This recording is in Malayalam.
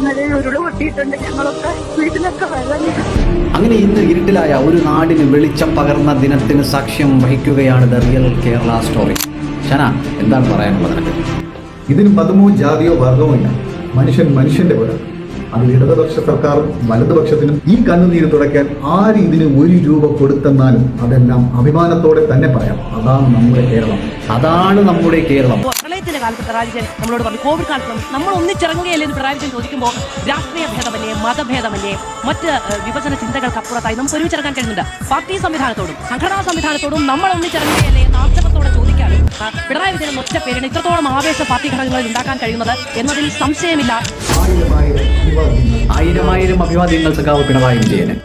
ഇന്നലെ ഉരുള് പൊട്ടിയിട്ടുണ്ട്. ഞങ്ങളൊക്കെ വീട്ടിലൊക്കെ വെള്ളം. അങ്ങനെ ഇന്ന് ഇരുട്ടിലായ ഒരു നാടിന് വെളിച്ചം പകർന്ന ദിനത്തിന് സാക്ഷ്യം വഹിക്കുകയാണ് the real Kerala story. Shana, എന്താണ് പറയാനുള്ളത് നിനക്ക്? ഇതിന് മതമോ ജാതിയോ വർഗമോ ഇല്ല. മനുഷ്യൻ മനുഷ്യന്റെ പോലെ. അതിൽ ഇടതുപക്ഷ സർക്കാരും വലതുപക്ഷത്തിനും ഈ കണ്ണുനീര് തുടയ്ക്കാൻ ആര് ഇതിന് 1 രൂപ കൊടുത്തെന്നാലും അതെല്ലാം അഭിമാനത്തോടെ തന്നെ പറയാം. അതാണ് നമ്മുടെ കേരളം. അതാണ് നമ്മുടെ കേരളം. പ്രളയത്തിന്റെ കാലത്ത് പിണറായി വിജയൻ നമ്മളോട് പറഞ്ഞു, കോവിഡ് കാലത്ത് നമ്മൾ ഒന്നിച്ചിറങ്ങുകയല്ലേ എന്ന് പിണറായി വിജയൻ ചോദിക്കുമ്പോൾ രാഷ്ട്രീയ ഭേദമല്ലേ, മതഭേദമല്ലേ, മറ്റ് വിഭജന ചിന്തകൾക്ക് അപ്പുറത്തായി നമുക്ക് ഒരുമിച്ചിറങ്ങാൻ കഴിയുന്നുണ്ട്. പാർട്ടി സംവിധാനത്തോടും സംഘടനാ സംവിധാനത്തോടും നമ്മൾ ഒന്നിച്ചിറങ്ങുകയല്ലേ എന്ന് ആക്ഷേപത്തോടെ ചോദിക്കാനും പിണറായി വിജയൻ ഒറ്റ പേരിന് ഇത്രത്തോളം ആവേശ പാർട്ടി ഘടകങ്ങളിൽ ഉണ്ടാക്കാൻ കഴിയുന്നത് എന്നതിൽ സംശയമില്ല. ആയിരം അഭിവാദ്യങ്ങൾ സഖാവ് പിണറായി വിജയന്.